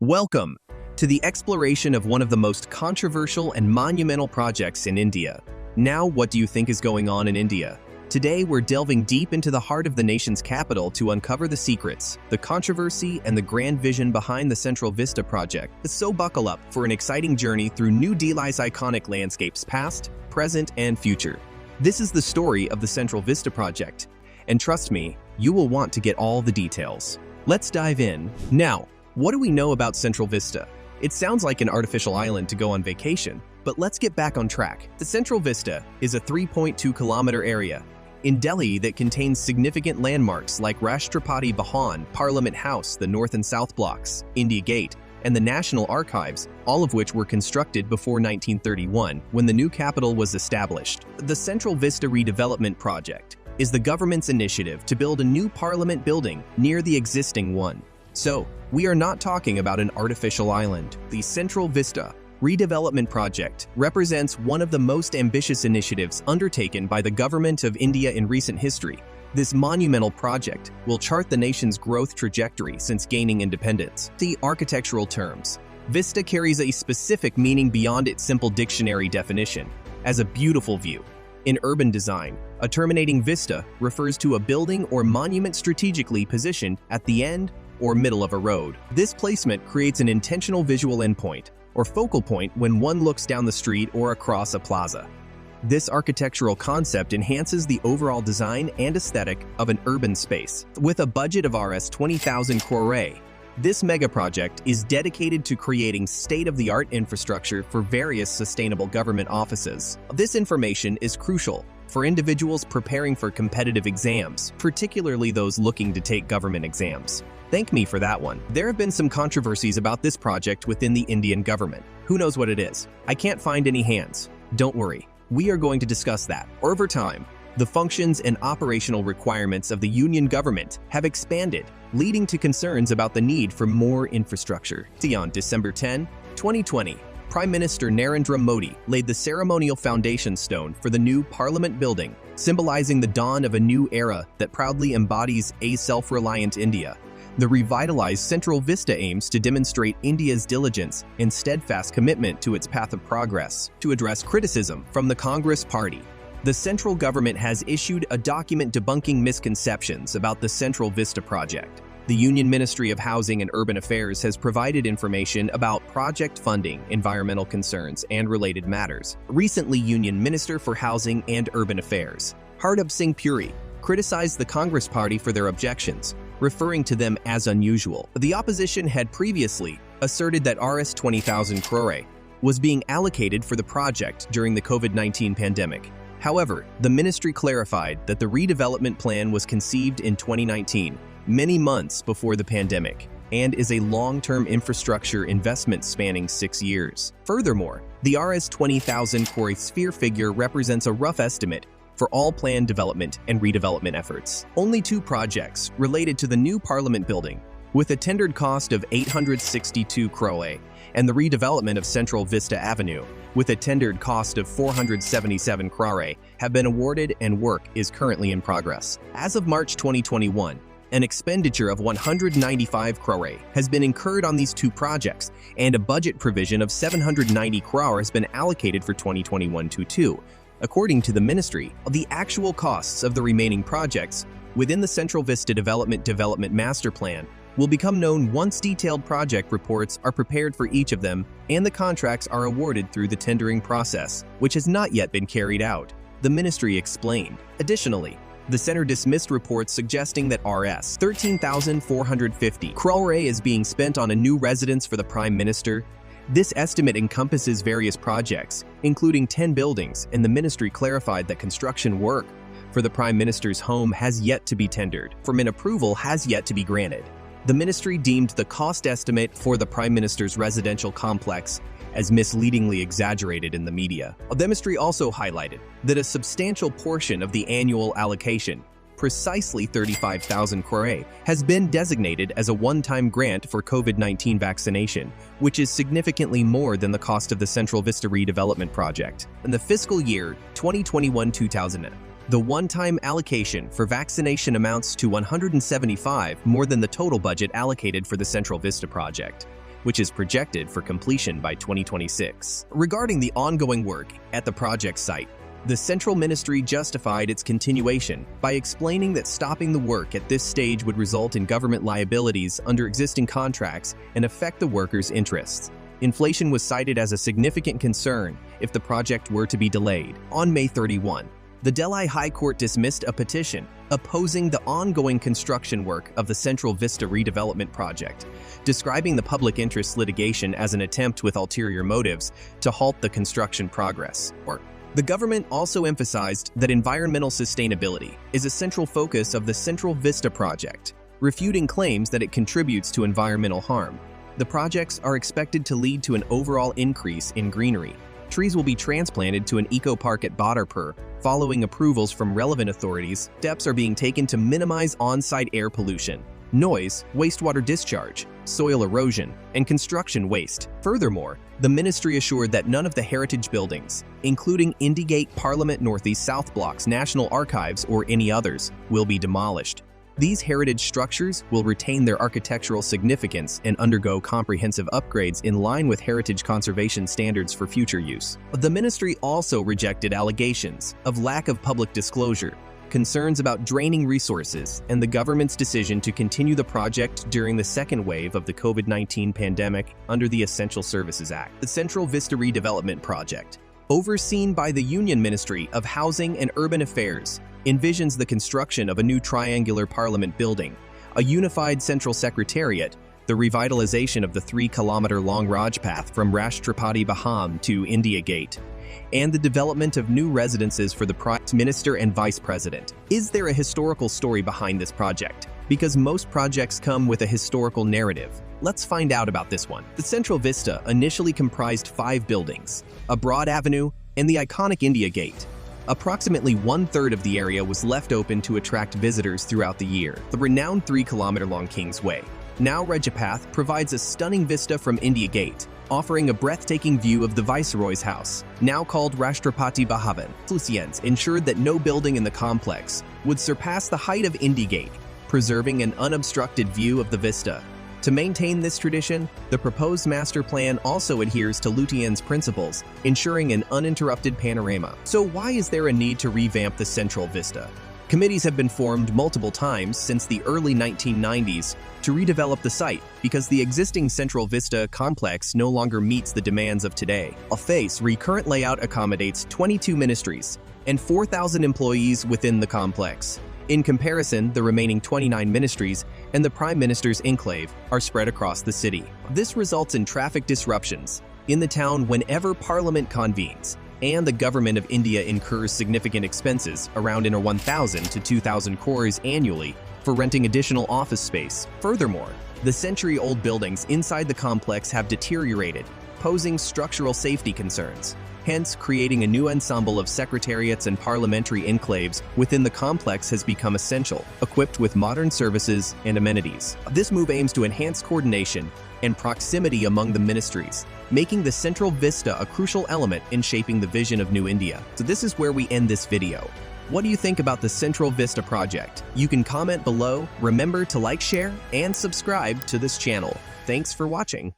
Welcome to the exploration of one of the most controversial and monumental projects in India. Now, what do you think is going on in India? Today, we're delving deep into the heart of the nation's capital to uncover the secrets, the controversy, and the grand vision behind the Central Vista Project. So buckle up for an exciting journey through New Delhi's iconic landscapes past, present, and future. This is the story of the Central Vista Project, and trust me, you will want to get all the details. Let's dive in. Now, what do we know about Central Vista? It sounds like an artificial island to go on vacation, but let's get back on track. The Central Vista is a 3.2-kilometer area in Delhi that contains significant landmarks like Rashtrapati Bhavan, Parliament House, the North and South Blocks, India Gate, and the National Archives, all of which were constructed before 1931, when the new capital was established. The Central Vista Redevelopment Project is the government's initiative to build a new parliament building near the existing one. So, we are not talking about an artificial island. The Central Vista Redevelopment Project represents one of the most ambitious initiatives undertaken by the Government of India in recent history. This monumental project will chart the nation's growth trajectory since gaining independence. The architectural terms. Vista carries a specific meaning beyond its simple dictionary definition, as a beautiful view. In urban design, a terminating vista refers to a building or monument strategically positioned at the end or middle of a road. This placement creates an intentional visual endpoint, or focal point when one looks down the street or across a plaza. This architectural concept enhances the overall design and aesthetic of an urban space. With a budget of Rs 20,000 crore, this mega-project is dedicated to creating state-of-the-art infrastructure for various sustainable government offices. This information is crucial for individuals preparing for competitive exams, particularly those looking to take government exams. Thank me for that one. There have been some controversies about this project within the Indian government. Who knows what it is? I can't find any hands. Don't worry. We are going to discuss that. Over time, the functions and operational requirements of the union government have expanded, leading to concerns about the need for more infrastructure. On December 10, 2020, Prime Minister Narendra Modi laid the ceremonial foundation stone for the new parliament building, symbolizing the dawn of a new era that proudly embodies a self-reliant India. The revitalized Central Vista aims to demonstrate India's diligence and steadfast commitment to its path of progress. To address criticism from the Congress Party, the central government has issued a document debunking misconceptions about the Central Vista project. The Union Ministry of Housing and Urban Affairs has provided information about project funding, environmental concerns, and related matters. Recently, Union Minister for Housing and Urban Affairs, Hardip Singh Puri, criticized the Congress Party for their objections, referring to them as unusual. The opposition had previously asserted that Rs 20,000 crore was being allocated for the project during the COVID-19 pandemic. However, the ministry clarified that the redevelopment plan was conceived in 2019, many months before the pandemic, and is a long-term infrastructure investment spanning 6 years. Furthermore, the Rs 20,000 crore sphere figure represents a rough estimate for all planned development and redevelopment efforts. Only 2 projects related to the new parliament building, with a tendered cost of 862 crore, and the redevelopment of Central Vista Avenue, with a tendered cost of 477 crore, have been awarded and work is currently in progress. As of March 2021, an expenditure of 195 crore has been incurred on these 2 projects, and a budget provision of 790 crore has been allocated for 2021-22. According to the ministry, the actual costs of the remaining projects within the Central Vista Development Master Plan will become known once detailed project reports are prepared for each of them and the contracts are awarded through the tendering process, which has not yet been carried out, the ministry explained. Additionally, the center dismissed reports suggesting that Rs 13,450 crore is being spent on a new residence for the Prime Minister. This estimate encompasses various projects, including 10 buildings, and the ministry clarified that construction work for the Prime Minister's home has yet to be tendered. Permit approval has yet to be granted. The ministry deemed the cost estimate for the Prime Minister's residential complex as misleadingly exaggerated in the media. The ministry also highlighted that a substantial portion of the annual allocation, precisely 35,000 crore, has been designated as a one-time grant for COVID-19 vaccination, which is significantly more than the cost of the Central Vista redevelopment project. In the fiscal year 2021-2000, the one-time allocation for vaccination amounts to 175 more than the total budget allocated for the Central Vista project. which is projected for completion by 2026. Regarding the ongoing work at the project site, the Central Ministry justified its continuation by explaining that stopping the work at this stage would result in government liabilities under existing contracts and affect the workers' interests. Inflation was cited as a significant concern if the project were to be delayed. On May 31, the Delhi High Court dismissed a petition opposing the ongoing construction work of the Central Vista redevelopment project, describing the public interest litigation as an attempt with ulterior motives to halt the construction progress. The government also emphasized that environmental sustainability is a central focus of the Central Vista project, refuting claims that it contributes to environmental harm. The projects are expected to lead to an overall increase in greenery. Trees will be transplanted to an eco-park at Badarpur. Following approvals from relevant authorities, steps are being taken to minimize on-site air pollution, noise, wastewater discharge, soil erosion, and construction waste. Furthermore, the ministry assured that none of the heritage buildings, including Indigate Parliament Northeast South Blocks, National Archives, or any others, will be demolished. These heritage structures will retain their architectural significance and undergo comprehensive upgrades in line with heritage conservation standards for future use. The ministry also rejected allegations of lack of public disclosure, concerns about draining resources, and the government's decision to continue the project during the second wave of the COVID-19 pandemic under the Essential Services Act. The Central Vista Redevelopment Project, overseen by the Union Ministry of Housing and Urban Affairs, envisions the construction of a new triangular parliament building, a unified central secretariat, the revitalization of the 3-kilometer-long Rajpath from Rashtrapati Bham to India Gate, and the development of new residences for the Prime Minister and Vice President. Is there a historical story behind this project? Because most projects come with a historical narrative. Let's find out about this one. The Central Vista initially comprised 5 buildings, a broad avenue, and the iconic India Gate. Approximately 1/3 of the area was left open to attract visitors throughout the year. The renowned 3-kilometer-long King's Way, now Rajpath, provides a stunning vista from India Gate, offering a breathtaking view of the Viceroy's house, now called Rashtrapati Bhavan. Lucians ensured that no building in the complex would surpass the height of India Gate, preserving an unobstructed view of the vista. To maintain this tradition, the proposed master plan also adheres to Lutyens' principles, ensuring an uninterrupted panorama. So why is there a need to revamp the Central Vista? Committees have been formed multiple times since the early 1990s to redevelop the site because the existing Central Vista complex no longer meets the demands of today. The current layout accommodates 22 ministries and 4,000 employees within the complex. In comparison, the remaining 29 ministries and the Prime Minister's enclave are spread across the city. This results in traffic disruptions in the town whenever Parliament convenes, and the Government of India incurs significant expenses, around 1,000 to 2,000 crores annually, for renting additional office space. Furthermore, the century-old buildings inside the complex have deteriorated, posing structural safety concerns. Hence, creating a new ensemble of secretariats and parliamentary enclaves within the complex has become essential, equipped with modern services and amenities. This move aims to enhance coordination and proximity among the ministries, making the Central Vista a crucial element in shaping the vision of New India. So this is where we end this video. What do you think about the Central Vista project? You can comment below. Remember to like, share, and subscribe to this channel. Thanks for watching.